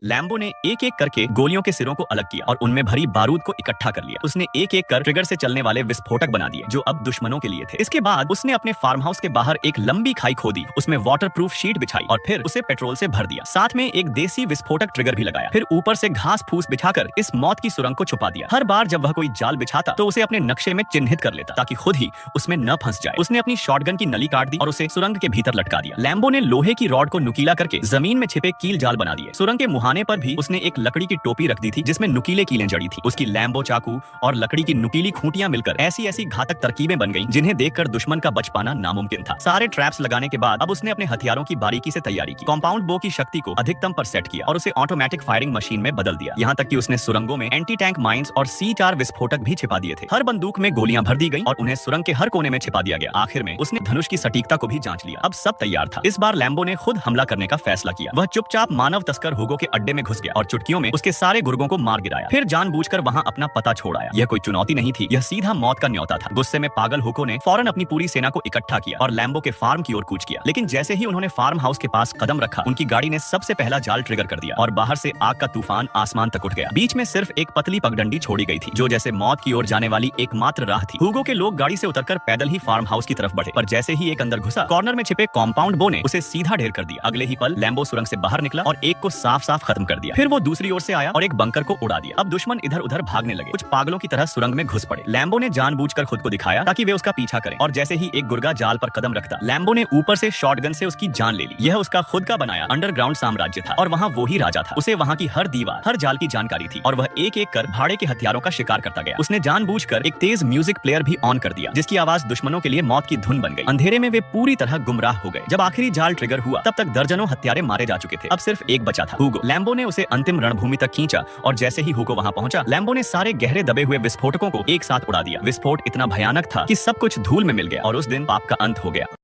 Lambo ने एक एक करके गोलियों के सिरों को अलग किया और उनमें भरी बारूद को इकट्ठा कर लिया। उसने एक एक कर ट्रिगर से चलने वाले विस्फोटक बना दिए जो अब दुश्मनों के लिए थे। इसके बाद उसने अपने फार्म हाउस के बाहर एक लंबी खाई खोदी, उसमें वाटरप्रूफ शीट बिछाई और फिर उसे पेट्रोल से भर दिया। साथ में एक देसी विस्फोटक ट्रिगर भी लगाया। फिर ऊपर से घास फूस बिछाकर इस मौत की सुरंग को छुपा दिया। हर बार जब वह कोई जाल बिछाता तो उसे अपने नक्शे में चिन्हित कर लेता ताकि खुद ही उसमें न फंस जाए। उसने अपनी शॉटगन की नली काट दी और उसे सुरंग के भीतर लटका दिया। लैम्बो ने लोहे की रॉड को नुकीला करके जमीन में छिपे कील जाल बना दिए। सुरंग के मुहाने पर भी उसने एक लकड़ी की टोपी रख दी थी जिसमें नुकीले कीलें जड़ी थी। उसकी लैम्बो चाकू और लकड़ी की नुकीली खूंटियां मिलकर ऐसी ऐसी घातक तरकीबें बन गईं जिन्हें देखकर दुश्मन का बच पाना नामुमकिन था। सारे ट्रैप्स लगाने के बाद अब उसने अपने हथियारों की बारीकी से तैयारी की, कंपाउंड बो की शक्ति को अधिकतम पर सेट किया और उसे ऑटोमेटिक फायरिंग मशीन में बदल दिया। यहाँ तक कि उसने सुरंगों में एंटी टैंक माइंस और C4 विस्फोटक भी छिपा दिए थे। हर बंदूक में गोलियां भर दी गईं और उन्हें सुरंग के हर कोने में छिपा दिया गया। आखिर में उसने धनुष की सटीकता को भी जांच लिया। अब सब तैयार था। इस बार लैम्बो ने खुद हमला करने का फैसला किया। वह चुपचाप मानव तस्कर हुगो के अड्डे में घुस गया और चुटकियों में उसके सारे गुर्गों को मार गिराया। फिर जानबूझकर वहां अपना पता छोड़ आया। यह कोई चुनौती नहीं थी, यह सीधा मौत का न्योता था। गुस्से में पागल हुगो ने फौरन अपनी पूरी सेना को इकट्ठा किया और लैम्बो के फार्म की ओर कूच किया। लेकिन जैसे ही उन्होंने फार्म हाउस के पास कदम रखा, उनकी गाड़ी ने सबसे पहला जाल ट्रिगर कर दिया और बाहर से आग का तूफान आसमान तक उठ गया। बीच में सिर्फ एक पतली पगडंडी छोड़ी गई थी जो जैसे मौत की ओर जाने वाली एकमात्र राह थी। हुगो के लोग गाड़ी से उतरकर पैदल ही फार्म हाउस की तरफ बढ़े, पर जैसे ही एक अंदर घुसा, कॉर्नर में छिपे कॉम्पाउंड बो ने उसे सीधा ढेर कर दिया। अगले ही पल लैम्बो सुरंग से बाहर निकला और एक को साफ साफ खत्म कर दिया। फिर वो दूसरी ओर से आया और एक बंकर को उड़ा दिया। अब दुश्मन इधर उधर भागने लगे, कुछ पागलों की तरह सुरंग में घुस पड़े। लैम्बो ने जानबूझकर खुद को दिखाया ताकि वे उसका पीछा करें और जैसे ही एक गुर्गा जाल पर कदम रखता, लैम्बो ने ऊपर से शॉटगन से उसकी जान ले ली। यह उसका खुद का बनाया अंडरग्राउंड साम्राज्य था और वहाँ वो ही राजा था। उसे वहाँ की हर दीवार, हर जाल की जानकारी थी और वह एक एक कर भाड़े के हथियारों का शिकार करता गया। उसने जानबूझकर एक तेज म्यूजिक प्लेयर भी ऑन कर दिया जिसकी आवाज दुश्मनों के लिए मौत की धुन बन गई। अंधेरे में वे पूरी तरह गुमराह हो गए। जब आखिरी जाल ट्रिगर हुआ तब तक दर्जनों हत्यारे मारे जा चुके थे। अब सिर्फ एक बचा था, हुगो। लैम्बो ने उसे अंतिम रणभूमि तक खींचा और जैसे ही हुगो वहाँ पहुंचा, लैम्बो ने सारे गहरे दबे हुए विस्फोटकों को एक साथ उड़ा दिया। विस्फोट इतना भयानक था कि सब कुछ धूल में मिल गया और उस दिन पाप का अंत हो गया।